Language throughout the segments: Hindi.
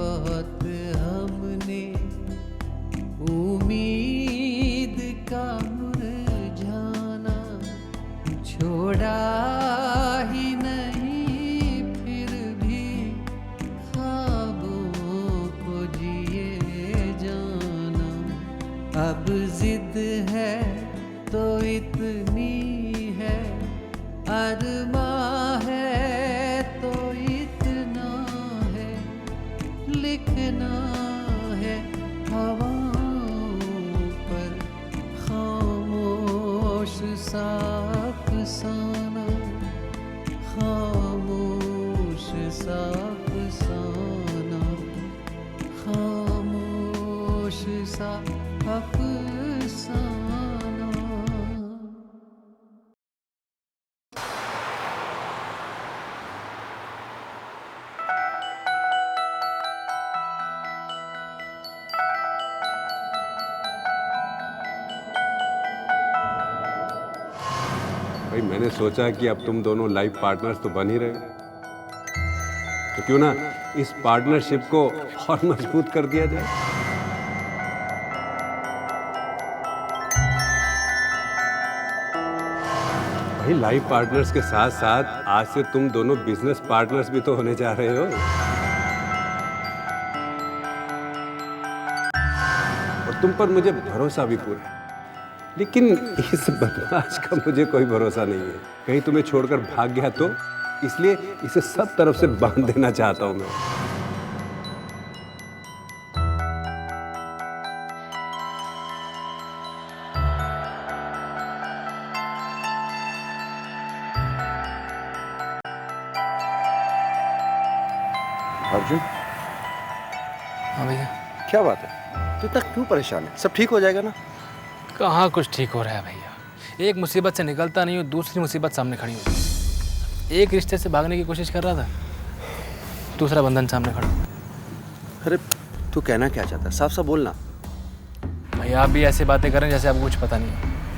बहुत हमने उम्मीद का मुरझाना छोड़ा ही नहीं, फिर भी ख्वाबों को जिए जाना। अब जिद है तो इतनी है, अरमां है तो इतना है, लिखना है हवाओं पर खामोश सा अफसाना, खामोश सा अफसाना, खामोश सा अफसाना। भाई मैंने सोचा कि अब तुम दोनों लाइफ पार्टनर्स तो बन ही रहे हो, तो क्यों ना इस पार्टनरशिप को और मजबूत कर दिया जाए। भाई लाइफ पार्टनर्स के साथ साथ आज से तुम दोनों बिजनेस पार्टनर्स भी तो होने जा रहे हो, और तुम पर मुझे भरोसा भी पूरा है। लेकिन इस बदमाश का मुझे कोई भरोसा नहीं है, कहीं तुम्हें छोड़कर भाग गया तो, इसलिए इसे सब तरफ से बांध देना चाहता हूं मैं। अर्जुन, हाँ भैया। क्या बात है, तू इतना क्यों परेशान है? सब ठीक हो जाएगा ना? कहाँ कुछ ठीक हो रहा है भैया, एक मुसीबत से निकलता नहीं हूँ, दूसरी मुसीबत सामने खड़ी हुई। एक रिश्ते से भागने की कोशिश कर रहा था, दूसरा बंधन सामने खड़ा। अरे तू कहना क्या चाहता है, साफ साफ बोलना। भैया आप भी ऐसी बातें करें जैसे आपको कुछ पता नहीं है।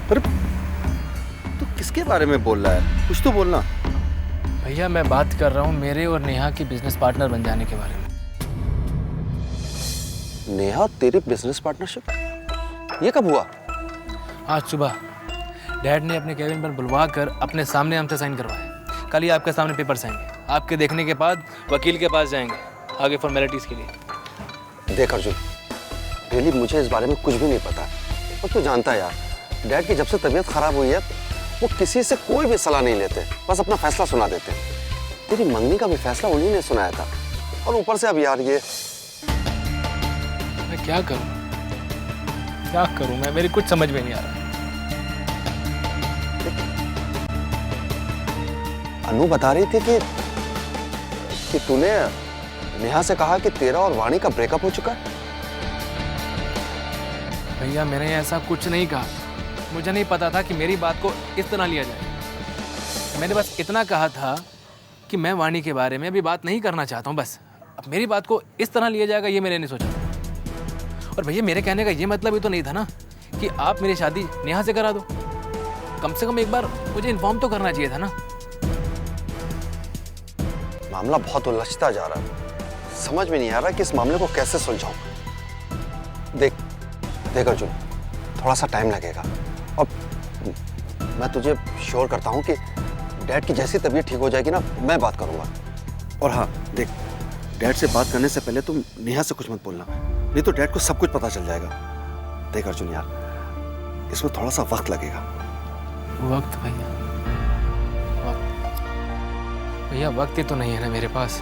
अरे तू किसके बारे में बोल रहा है, कुछ तो बोलना। भैया मैं बात कर रहा हूँ मेरे और नेहा की बिजनेस पार्टनर बन जाने के बारे में। नेहा तेरी बिजनेस पार्टनरशिप, ये कब हुआ? आज सुबह डैड ने अपने केबिन पर बुलवा कर अपने सामने हमसे साइन करवाया। कल ही आपके सामने पेपर्स आएंगे, आपके देखने के बाद वकील के पास जाएंगे आगे फॉर्मेलिटीज़ के लिए। देख अर्जुन, रियली मुझे इस बारे में कुछ भी नहीं पता, और तू जानता है यार, डैड की जब से तबीयत खराब हुई है वो किसी से कोई भी सलाह नहीं लेते, बस अपना फैसला सुना देते। तेरी मंगनी का भी फैसला उन्हीं ने सुनाया था, और ऊपर से अब यार ये। मैं क्या करूं, क्या करूं मैं, मेरी कुछ समझ में नहीं आ रहा। अनु बता रही थी कि तूने नेहा से कहा कि तेरा और वाणी का ब्रेकअप हो चुका है। भैया मैंने ऐसा कुछ नहीं कहा, मुझे नहीं पता था कि मेरी बात को इस तरह लिया जाए। मैंने बस इतना कहा था कि मैं वाणी के बारे में अभी बात नहीं करना चाहता हूँ, बस। अब मेरी बात को इस तरह लिया जाएगा ये मैंने नहीं सोचा। और भैया मेरे कहने का ये मतलब ही तो नहीं था ना कि आप मेरी शादी नेहा से करा दो। कम से कम एक बार मुझे इन्फॉर्म तो करना चाहिए था ना। मामला बहुत उलझता जा रहा है, समझ में नहीं आ रहा कि इस मामले को कैसे सुलझाऊं। देख अर्जुन, थोड़ा सा टाइम लगेगा, और मैं तुझे श्योर करता हूं कि डैड की जैसी तबीयत ठीक हो जाएगी ना, मैं बात करूंगा। और हाँ देख, डैड से बात करने से पहले तुम नेहा से कुछ मत बोलना, नहीं तो डैड को सब कुछ पता चल जाएगा। देख अर्जुन यार, इसमें थोड़ा सा वक्त लगेगा। वक्त भैया, वक्त भैया, वक्त ही तो नहीं है ना मेरे पास।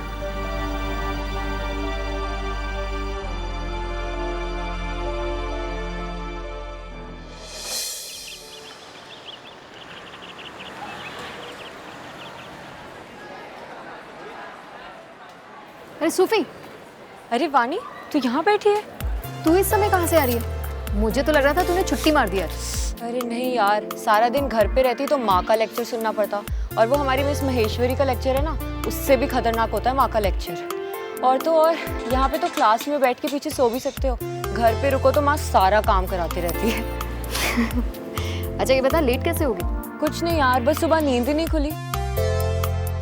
अरे सूफी, अरे वाणी, तू यहाँ बैठी है? तू इस समय कहाँ से आ रही है? मुझे तो लग रहा था तूने छुट्टी मार दी यार। अरे नहीं यार, सारा दिन घर पे रहती तो माँ का लेक्चर सुनना पड़ता, और वो हमारी मिस महेश्वरी का लेक्चर है ना, उससे भी खतरनाक होता है माँ का लेक्चर। और तो और यहाँ पे तो क्लास में बैठ के पीछे सो भी सकते हो, घर पे रुको तो माँ सारा काम कराती रहती है। अच्छा ये बता, लेट कैसे होगी? कुछ नहीं यार, बस सुबह नींद ही नहीं खुली।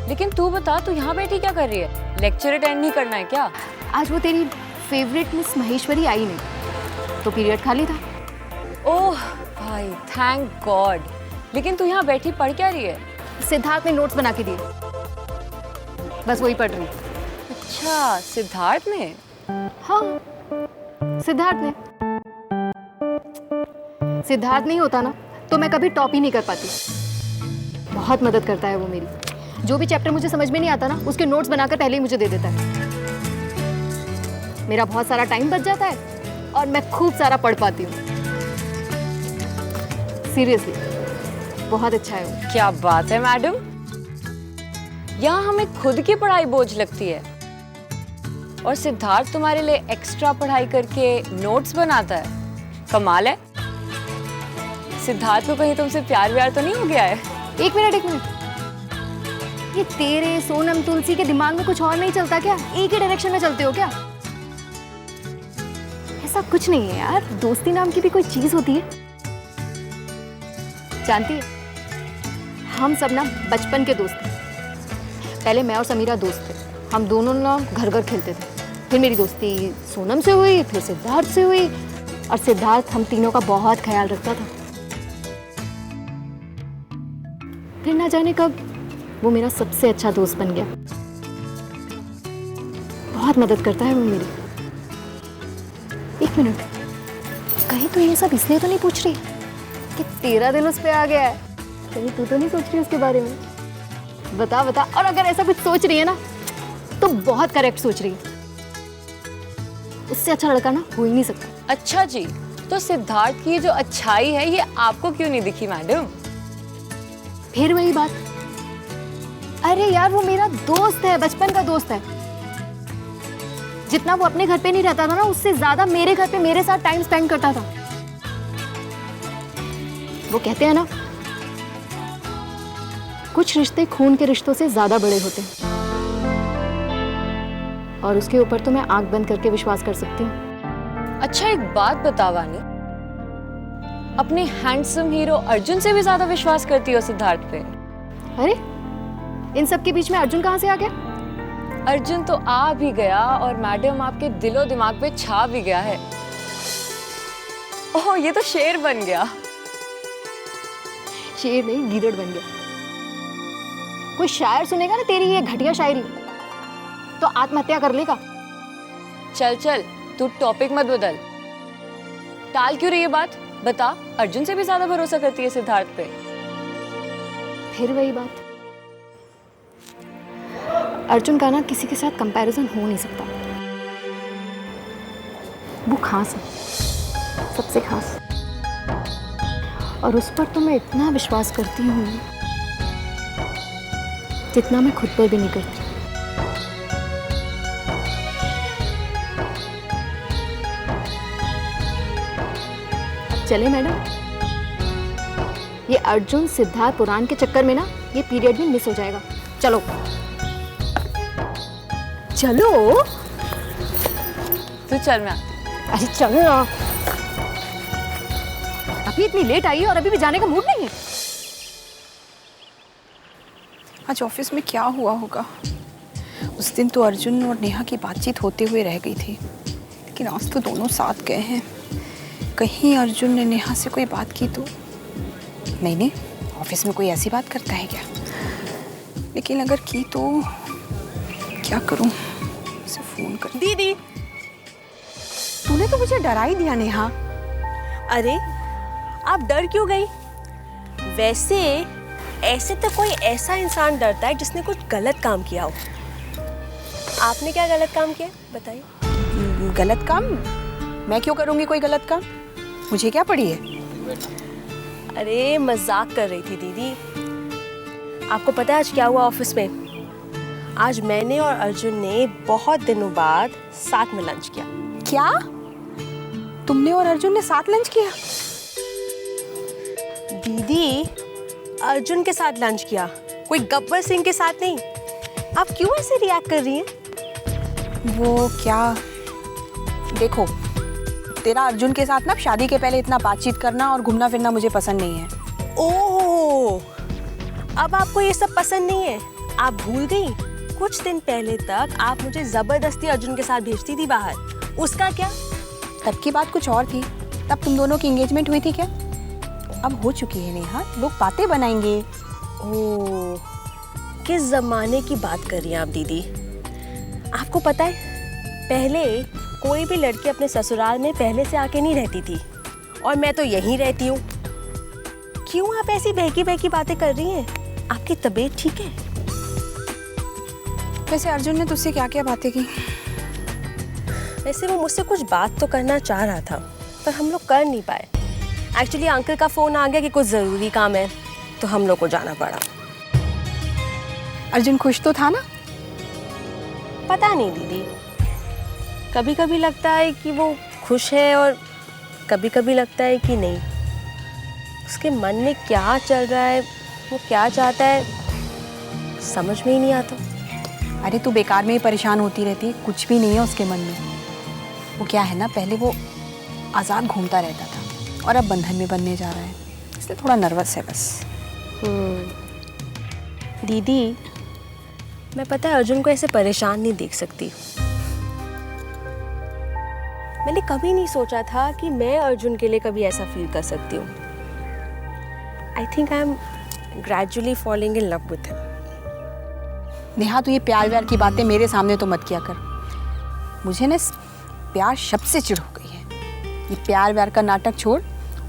लेकिन तू बता, तू यहाँ बैठी क्या कर रही है? लेक्चर अटेंड नहीं करना है क्या? आज वो तेरी फेवरेट मिस महेश्वरी आई नहीं, तो पीरियड खाली था। ओह भाई, थैंक गॉड। लेकिन तू यहाँ बैठी पढ़ क्या रही है? सिद्धार्थ ने नोट्स बना के दिए, बस वही पढ़ रही। अच्छा, सिद्धार्थ ने? हाँ, सिद्धार्थ ने। सिद्धार्थ नहीं होता ना तो मैं कभी टॉप ही नहीं कर पाती। बहुत मदद करता है वो मेरी। जो भी चैप्टर मुझे समझ में नहीं आता ना, उसके नोट्स बनाकर पहले ही मुझे दे देता है। मेरा बहुत सारा टाइम बच जाता है और मैं खूब सारा पढ़ पाती हूँ। सीरियसली बहुत अच्छा है वो। क्या बात है मैडम, यहाँ हमें खुद की पढ़ाई बोझ लगती है और सिद्धार्थ तुम्हारे लिए एक्स्ट्रा पढ़ाई करके नोट्स बनाता है। कमाल है। सिद्धार्थ को कहीं तुमसे प्यार व्यार तो नहीं हो गया है? एक मिनट, ये तेरे सोनम तुलसी के दिमाग में कुछ और नहीं चलता क्या? एक ही डायरेक्शन में चलते हो क्या? ऐसा कुछ नहीं है यार, दोस्ती नाम की भी कोई चीज होती है। जानती है, हम सब ना बचपन के दोस्त थे। पहले मैं और समीरा दोस्त थे, हम दोनों ना घर घर खेलते थे। फिर मेरी दोस्ती सोनम से हुई, फिर सिद्धार्थ से हुई, और सिद्धार्थ हम तीनों का बहुत ख्याल रखता था। फिर ना जाने कब वो मेरा सबसे अच्छा दोस्त बन गया। बहुत मदद करता है वो मेरी। एक मिनट, कहीं तो ये सब इसलिए तो नहीं पूछ रही कि तेरा दिल उस पे आ गया है? कहीं तू तो नहीं सोच रही उसके बारे में? बता बता। और अगर ऐसा कुछ सोच रही है ना तो बहुत करेक्ट सोच रही है। उससे अच्छा लड़का ना हो ही नहीं सकता। अच्छा जी, तो सिद्धार्थ की जो अच्छाई है ये आपको क्यों नहीं दिखी मैडम? फिर वही बात। अरे यार, वो मेरा दोस्त है, बचपन का दोस्त है। जितना वो अपने घर पे नहीं रहता था ना, उससे ज्यादा मेरे घर पे मेरे साथ टाइम स्पेंड करता था। वो कहते हैं ना, कुछ रिश्ते खून के रिश्तों से ज्यादा बड़े होते हैं, और उसके ऊपर तो मैं आंख बंद करके विश्वास कर सकती हूँ। अच्छा एक बात बता वानी, अपने हैंडसम हीरो अर्जुन से भी ज्यादा विश्वास करती हो सिद्धार्थ पे? अरे इन सब के बीच में अर्जुन कहाँ से आ गया? अर्जुन तो आ भी गया और मैडम आपके दिलो दिमाग पे छा भी गया है। ओह, ये तो शेर बन गया। शेर नहीं, गीदड़ बन गया। कोई शायर सुनेगा ना तेरी ये घटिया शायरी तो आत्महत्या कर लेगा। चल चल, तू टॉपिक मत बदल। टाल क्यों रही है बात? बता, अर्जुन से भी ज्यादा भरोसा करती है सिद्धार्थ पे? फिर वही बात। अर्जुन का ना किसी के साथ कंपैरिजन हो नहीं सकता। वो खास है, सबसे खास। और उस पर तो मैं इतना विश्वास करती हूँ जितना मैं खुद पर भी नहीं करती। चले मैडम, ये अर्जुन सिद्धार्थ पुराण के चक्कर में ना ये पीरियड भी मिस हो जाएगा। चलो चलो। तू चल, मैं आती। अरे चलो ना, अभी इतनी लेट आई है और अभी भी जाने का मूड नहीं है। आज ऑफिस में क्या हुआ होगा? उस दिन तो अर्जुन और नेहा की बातचीत होते हुए रह गई थी, लेकिन आज तो दोनों साथ गए हैं। कहीं अर्जुन ने नेहा से कोई बात की तो नहीं, ऑफिस में कोई ऐसी बात करता है क्या? लेकिन अगर की तो क्या करूं? उसे फोन कर। दीदी, तूने तो मुझे डरा ही दिया नेहा। अरे आप डर क्यों गई? वैसे ऐसे तो कोई ऐसा इंसान डरता है जिसने कुछ गलत काम किया हो। आपने क्या गलत काम किया बताइए। गलत काम? मैं क्यों करूंगी कोई गलत काम? मुझे क्या पड़ी है? अरे मजाक कर रही थी दीदी। आपको पता है आज क्या हुआ ऑफिस में? आज मैंने और अर्जुन ने बहुत दिनों बाद साथ में लंच किया। क्या? तुमने और अर्जुन ने साथ लंच किया? दीदी, अर्जुन के साथ लंच किया, कोई गब्बर सिंह के साथ नहीं। आप क्यों ऐसे रिएक्ट कर रही हैं? वो क्या, देखो, तेरा अर्जुन के साथ ना शादी के पहले इतना बातचीत करना और घूमना फिरना मुझे पसंद नहीं है। ओह, अब आपको ये सब पसंद नहीं है? आप भूल गई कुछ दिन पहले तक आप मुझे जबरदस्ती अर्जुन के साथ भेजती थी बाहर, उसका क्या? तब की बात कुछ और थी। तब तुम दोनों की एंगेजमेंट हुई थी क्या? अब हो चुकी है नेहा, लोग बातें बनाएंगे। ओह, किस जमाने की बात कर रही हैं आप दीदी? आपको पता है, पहले कोई भी लड़की अपने ससुराल में पहले से आके नहीं रहती थी, और मैं तो यहीं रहती हूँ। क्यों आप ऐसी बहकी बहकी बातें कर रही हैं? आपकी तबीयत ठीक है? वैसे अर्जुन ने तुझसे क्या क्या बातें की? वैसे वो मुझसे कुछ बात तो करना चाह रहा था, पर हम लोग कर नहीं पाए। एक्चुअली अंकल का फोन आ गया कि कुछ ज़रूरी काम है, तो हम लोग को जाना पड़ा। अर्जुन खुश तो था ना? पता नहीं दीदी, कभी कभी लगता है कि वो खुश है और कभी कभी लगता है कि नहीं। उसके मन में क्या चल रहा है, वो क्या चाहता है, समझ में ही नहीं आता। अरे तू बेकार में ही परेशान होती रहती है, कुछ भी नहीं है उसके मन में। वो क्या है ना, पहले वो आज़ाद घूमता रहता था और अब बंधन में बनने जा रहा है, इसलिए थोड़ा नर्वस है बस। दीदी, मैं पता है अर्जुन को ऐसे परेशान नहीं देख सकती। मैंने कभी नहीं सोचा था कि मैं अर्जुन के लिए कभी ऐसा फील कर सकती हूँ। I think I am gradually falling in love with him. Neha, तू ये प्यार व्यार की बातें मेरे सामने तो मत किया कर। मुझे ना इस प्यार शब्द से चिढ़ हो गई है। ये प्यार व्यार का नाटक छोड़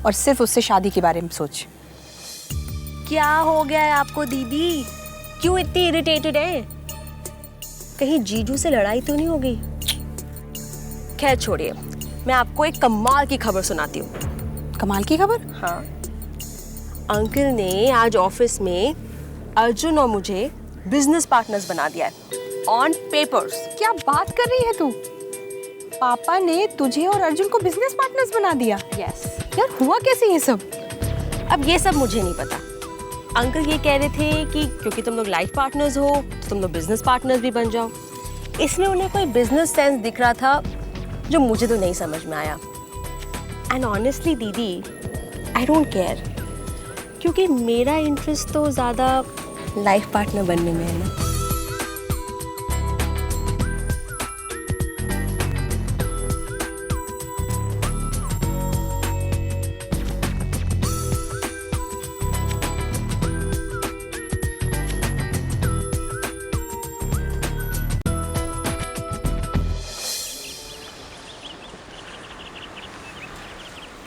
और सिर्फ उससे शादी के बारे में सोच। क्या हो गया है आपको दीदी? क्यों इतनी इरिटेटेड है? कहीं जीजू से लड़ाई तो नहीं हो गई? खैर छोड़िए, मैं आपको एक कमाल की खबर सुनाती हूँ। कमाल की खबर? हाँ, अंकल ने आज ऑफिस में अर्जुन और मुझे बिजनेस पार्टनर्स बना दिया है, ऑन पेपर्स। क्या बात कर रही है तू? पापा ने तुझे और अर्जुन को बिजनेस पार्टनर्स बना दिया? यस। यार हुआ कैसे ये सब? अब ये सब मुझे नहीं पता। अंकल ये कह रहे थे कि क्योंकि तुम लोग लाइफ पार्टनर्स हो तो तुम लोग बिजनेस पार्टनर्स भी बन जाओ। इसमें उन्हें कोई बिजनेस सेंस दिख रहा था जो मुझे तो नहीं समझ में आया। एंड ऑनेस्टली दीदी, आई डोंट केयर, क्योंकि मेरा इंटरेस्ट तो ज़्यादा लाइफ पार्टनर बनने में है ना।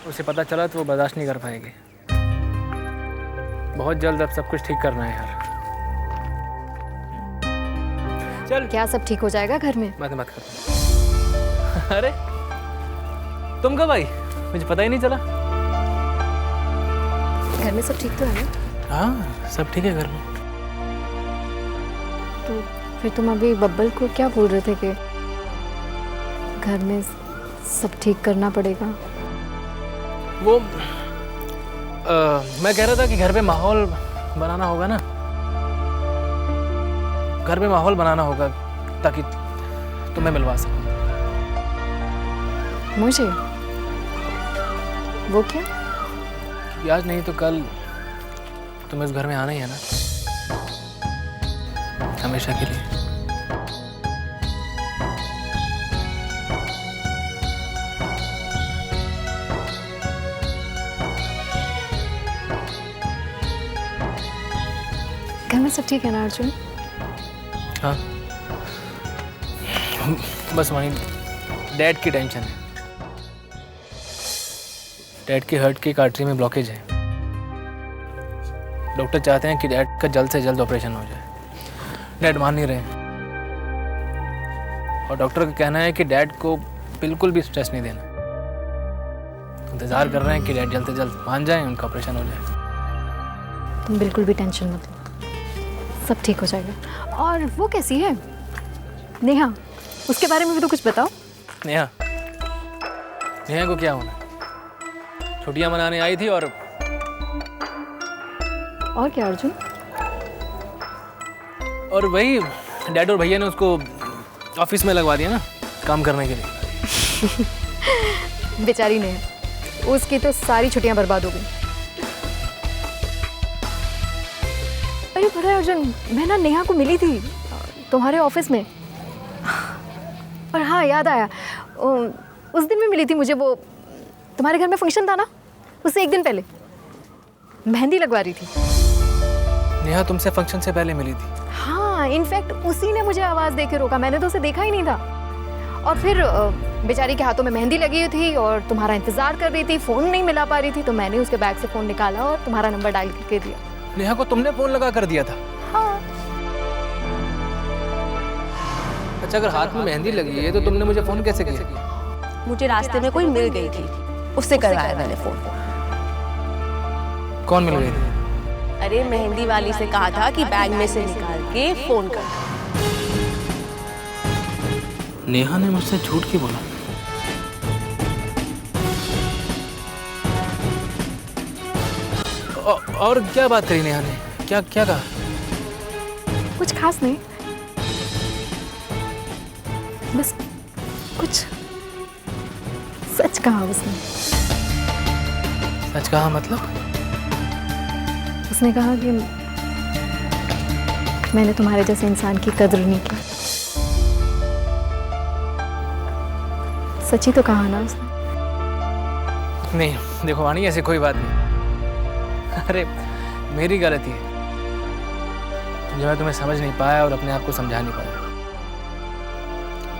उसे पता चला तो वो बर्दाश्त नहीं कर पाएगी। बहुत जल्द अब सब कुछ ठीक करना है यार। चल। क्या सब ठीक हो जाएगा घर में? मत कर। अरे तुम कब आई? मुझे पता ही नहीं चला। घर में सब ठीक तो है ना? हाँ, सब ठीक है घर में। तो फिर तुम अभी बब्बल को क्या बोल रहे थे कि घर में सब ठीक करना पड़ेगा? वो मैं कह रहा था कि घर पे माहौल बनाना होगा ना। घर में माहौल बनाना होगा ताकि तुम्हें मिलवा सकूं। मुझे? वो क्या? कि आज नहीं तो कल तुम्हें इस घर में आना ही है ना, हमेशा के लिए। घर में सब ठीक है ना अर्जुन? हाँ, बस वहीं डैड की टेंशन है। डैड के हार्ट की आर्टरी में ब्लॉकेज है। डॉक्टर चाहते हैं कि डैड का जल्द से जल्द ऑपरेशन हो जाए। डैड मान नहीं रहे और डॉक्टर का कहना है कि डैड को बिल्कुल भी स्ट्रेस नहीं देना। इंतज़ार कर रहे हैं कि डैड जल्द से जल्द मान जाएं, उनका ऑपरेशन हो जाए। तुम बिल्कुल भी टेंशन मत लो, सब ठीक हो जाएगा। और वो कैसी है नेहा? उसके बारे में भी तो कुछ बताओ। नेहा को क्या होना? छुट्टियां मनाने आई थी और क्या अर्जुन? और वही डैड और भैया ने उसको ऑफिस में लगवा दिया ना काम करने के लिए। बेचारी नेहा, उसकी तो सारी छुट्टियां बर्बाद हो गई। अरे पता है अर्जुन, मैं ना नेहा को मिली थी तुम्हारे ऑफिस में। और हाँ, याद आया, उस दिन भी मिली थी मुझे वो, तुम्हारे घर में फंक्शन था ना, उससे एक दिन पहले मेहंदी लगवा रही थी। नेहा तुमसे फंक्शन से पहले मिली थी? हाँ, इनफैक्ट उसी ने मुझे आवाज़ दे के रोका, मैंने तो उसे देखा ही नहीं था। और फिर बेचारी के हाथों में मेहंदी लगी हुई थी और तुम्हारा इंतजार कर रही थी, फ़ोन नहीं मिला पा रही थी, तो मैंने उसके बैग से फ़ोन निकाला और तुम्हारा नंबर डायल करके दिया। नेहा को तुमने फ़ोन लगा कर दिया था? हाँ। अच्छा, अगर हाथ में मेहंदी लगी है तो तुमने मुझे फ़ोन कैसे किया? मुझे रास्ते में कोई मिल गई थी, उससे करवाया मैंने फ़ोन। कौन मिल गई थी? अरे मेहंदी वाली से कहा था कि बैग में से निकाल के फ़ोन कर। नेहा ने मुझसे झूठ क्यों बोला? और क्या बात करी नेहा ने? क्या क्या कहा? कुछ खास नहीं, बस कुछ सच कहा उसने। सच कहा मतलब? उसने कहा कि मैंने तुम्हारे जैसे इंसान की कद्र नहीं की। सच्ची तो कहा ना उसने। नहीं देखो वाणी, ऐसी कोई बात नहीं। अरे मेरी गलती है जो मैं तुम्हें समझ नहीं पाया और अपने आप को समझा नहीं पाया।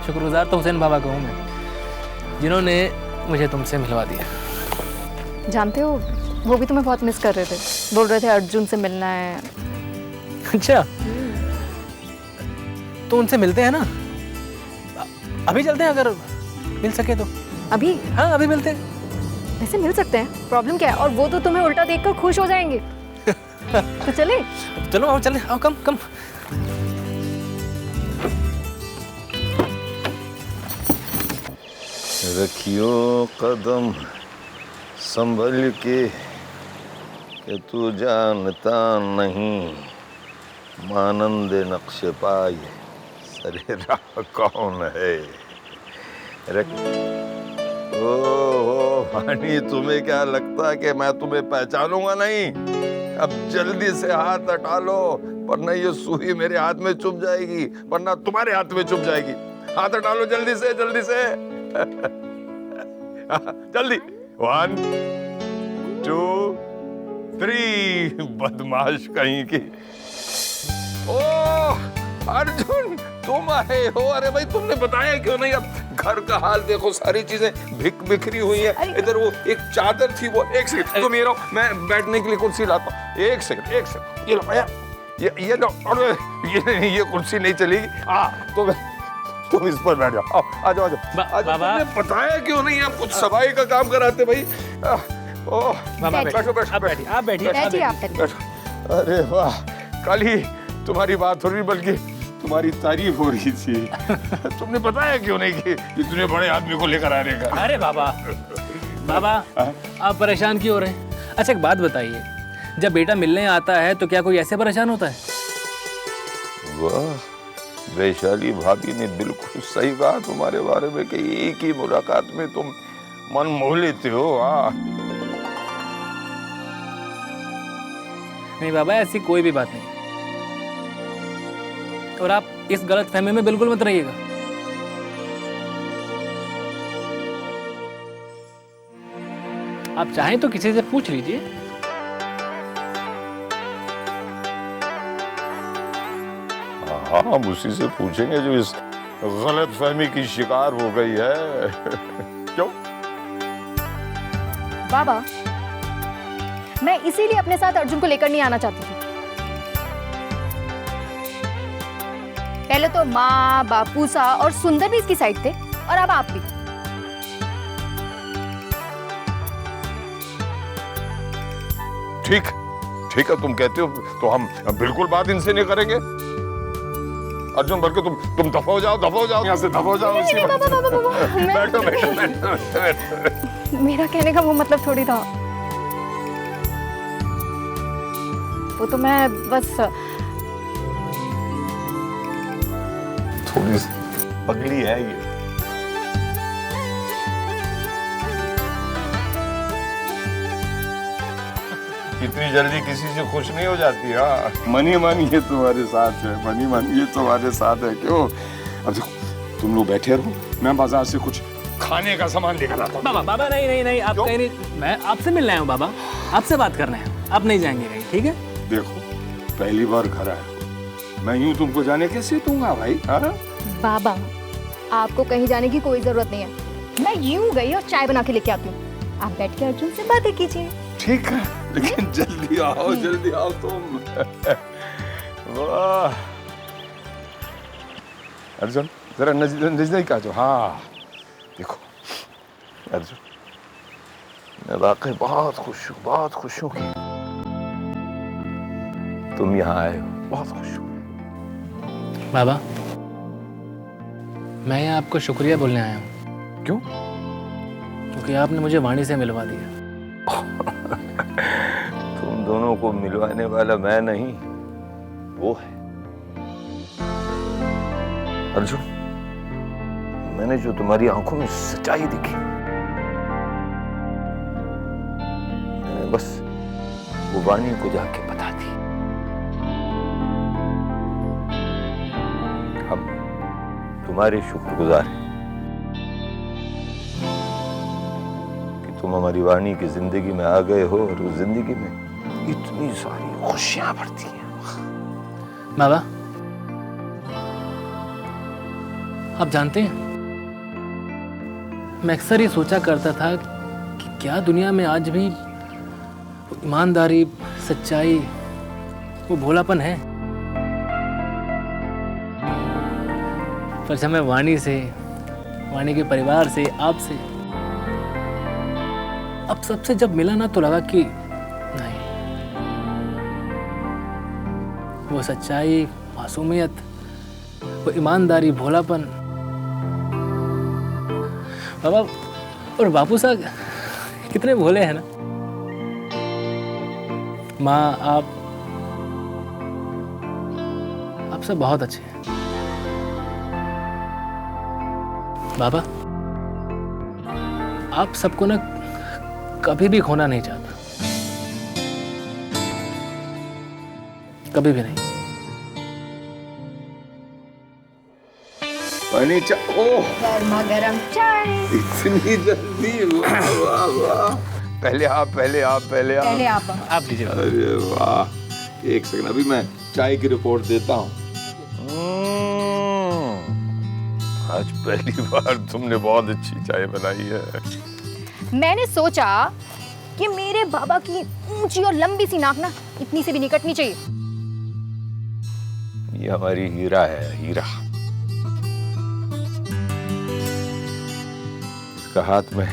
शुक्रगुजार तो हुसैन बाबा का हूँ मैं, जिन्होंने मुझे तुमसे मिलवा दिया। जानते हो, वो भी तुम्हें बहुत मिस कर रहे थे, बोल रहे थे अर्जुन से मिलना है। अच्छा, तो उनसे मिलते हैं ना? अभी चलते हैं अगर मिल सके तो। अभी? हाँ अभी मिलते हैं। वैसे मिल सकते हैं, प्रॉब्लम क्या है? और वो तो तुम्हें उल्टा देखकर खुश हो जाएंगे। तो चले? चलो आओ, चले आओ, कम कम। रखियो कदम संभल के कि तू जानता नहीं, मानंद नक्श पाए सरे राह कौन है। ओ वाणी, तुम्हें क्या लगता है कि मैं तुम्हें पहचानूंगा नहीं? अब जल्दी से हाथ हटा लो, वरना ये सुई मेरे हाथ में चुभ जाएगी, वरना तुम्हारे हाथ में चुभ जाएगी। हाथ हटा लो जल्दी से, जल्दी से। जल्दी। 1 2 3। बदमाश कहीं की। ओह अर्जुन, तुम आए हो? अरे भाई तुमने बताया क्यों नहीं? अब घर का हाल देखो, सारी चीजें बिखरी हुई हैं। इधर वो एक चादर थी, वो एक सेकंड तुम ये रहो, मैं बैठने के लिए कुर्सी लाता हूँ। एक सेकंड ये लो यार, ये लो। और ये कुर्सी नहीं चलेगी। तुम इस पर बैठ जाओ। आ जाओ। बाबा बताया क्यों नहीं? आप कुछ सफाई का काम कराते भाई। बैठो, आप बैठिए। अरे वाह, कल ही तुम्हारी बात हो रही, बल्कि तुम्हारी तारीफ हो रही थी। तुमने बताया क्यों नहीं कि इतने बड़े आदमी को लेकर आने का? अरे बाबा आप परेशान क्यों हो रहे हैं? अच्छा एक बात बताइए, जब बेटा मिलने आता है तो क्या कोई ऐसे परेशान होता है? वाह, वैशाली भाभी ने बिल्कुल सही कहा तुम्हारे बारे में कि एक ही मुलाकात में तुम मन मोह लेते हो। नहीं बाबा, ऐसी कोई भी बात नहीं, और आप इस गलत फहमी में बिल्कुल मत रहिएगा। आप चाहें तो किसी से पूछ लीजिए। हाँ, हम उसी से पूछेंगे जो इस गलत फहमी की शिकार हो गई है। क्यों? बाबा, मैं इसीलिए अपने साथ अर्जुन को लेकर नहीं आना चाहती थी। पहले तो माँ, बापू सा और सुंदर भी इसकी साइड थे, और अब आप भी। ठीक है, तुम कहते हो तो हम बिल्कुल बात इनसे नहीं करेंगे। अर्जुन बल्कि तुम दफा हो जाओ यहाँ से, दफा हो जाओ। बैठो। मेरा कहने का वो मतलब थोड़ी था। वो तो मैं बस थोड़ी पगली है ये। इतनी जल्दी किसी से खुश नहीं हो जाती। हाँ, मनी मनी ये तुम्हारे साथ है, मनी मनी ये तुम्हारे साथ है। क्यों? अब देखो तुम लोग बैठे रहो, मैं बाजार से कुछ खाने का सामान लेकर आता हूँ। बाबा बाबा नहीं नहीं नहीं, आप कहीं नहीं, मैं आपसे मिलने आया हूँ बाबा, आपसे बात करना है, आप नहीं जाएंगे कहीं, ठीक है? देखो पहली बार घर आया, मैं यूं तुमको जाने कैसे दूंगा भाई? हाँ? बाबा आपको कहीं जाने की कोई जरूरत नहीं है, मैं यूं गई और चाय बना के लेके आती हूँ, आप बैठ के अर्जुन से बातें कीजिए। ठीक है, लेकिन जल्दी आओ तुम। वाह अर्जुन, जरा नजदीक आ जाओ। हाँ देखो अर्जुन, मैं वाकई बहुत खुश हूँ कि तुम यहाँ आए हो, बहुत खुश हूँ। बाबा मैं यहाँ आपको शुक्रिया बोलने आया हूँ। क्यों? क्योंकि आपने मुझे वाणी से मिलवा दिया। तुम दोनों को मिलवाने वाला मैं नहीं, वो है अर्जुन। मैंने जो तुम्हारी आंखों में सच्चाई दिखी, मैंने बस वो वाणी को जाके बता दी। हम तुम्हारे शुक्रगुजार हैं कि तुम हमारी वाणी की जिंदगी में आ गए हो और उस जिंदगी में इतनी सारी खुशियां भरती हैं। बाबा आप जानते हैं, मैं अक्सर ये सोचा करता था कि क्या दुनिया में आज भी वो ईमानदारी, सच्चाई, वो भोलापन है। पर जब मैं वाणी से, वाणी के परिवार से, आपसे, अब सबसे जब मिला ना, तो लगा कि नहीं, वो सच्चाई, मासूमियत, वो ईमानदारी, भोलापन, बाबा और बापू साहब कितने भोले हैं ना। माँ आप सब बहुत अच्छे हैं। बाबा आप सबको ना कभी भी खोना नहीं चाहता, कभी भी नहीं। पानी ओह गर्मा गर्म चाय। इतनी जल्दी? वाह वाह वाह। पहले आप। आप लीजिए। अरे वाह, एक सेकंड, अभी मैं चाय की रिपोर्ट देता हूँ। आज पहली बार तुमने बहुत अच्छी चाय बनाई है। मैंने सोचा कि मेरे बाबा की ऊंची और लंबी सी नाक ना इतनी से भी नहीं कटनी चाहिए। ये हमारी हीरा है, हीरा। इसका हाथ में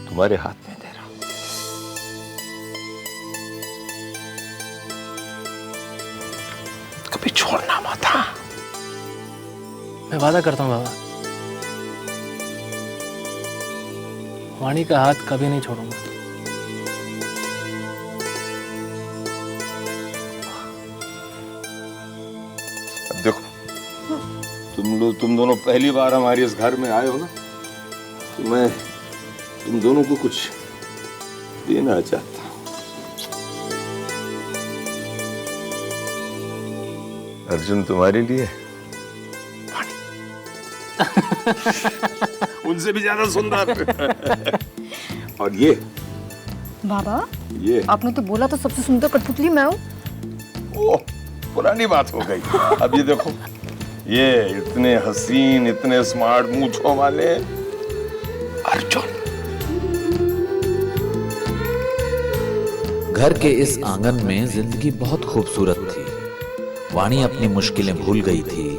तुम्हारे हाथ में दे रहा हूं। कभी छोड़ना मत। मैं वादा करता हूँ बाबा, वाणी का हाथ कभी नहीं छोड़ूंगा। अब देखो, तुम दोनों पहली बार हमारे इस घर में आए हो ना, तो मैं तुम दोनों को कुछ देना चाहता हूं। अर्जुन तुम्हारे लिए उनसे भी ज्यादा सुंदर। और ये बाबा, ये आपने तो बोला था सबसे सुंदर कठपुतली मैं हूँ। ओह, पुरानी बात हो गई। अब ये देखो, ये इतने हसीन, इतने स्मार्ट मूंछों वाले अर्जुन। घर के इस आंगन में जिंदगी बहुत खूबसूरत थी। वाणी अपनी मुश्किलें भूल गई थी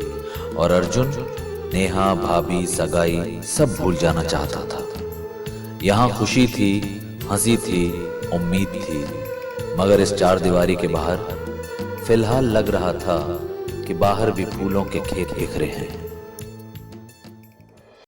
और अर्जुन नेहा, भाभी, सगाई सब भूल जाना चाहता था। यहाँ खुशी थी, हंसी थी, उम्मीद थी, मगर इस चार दीवारी के बाहर फिलहाल लग रहा था कि बाहर भी फूलों के खेत बिखरे हैं।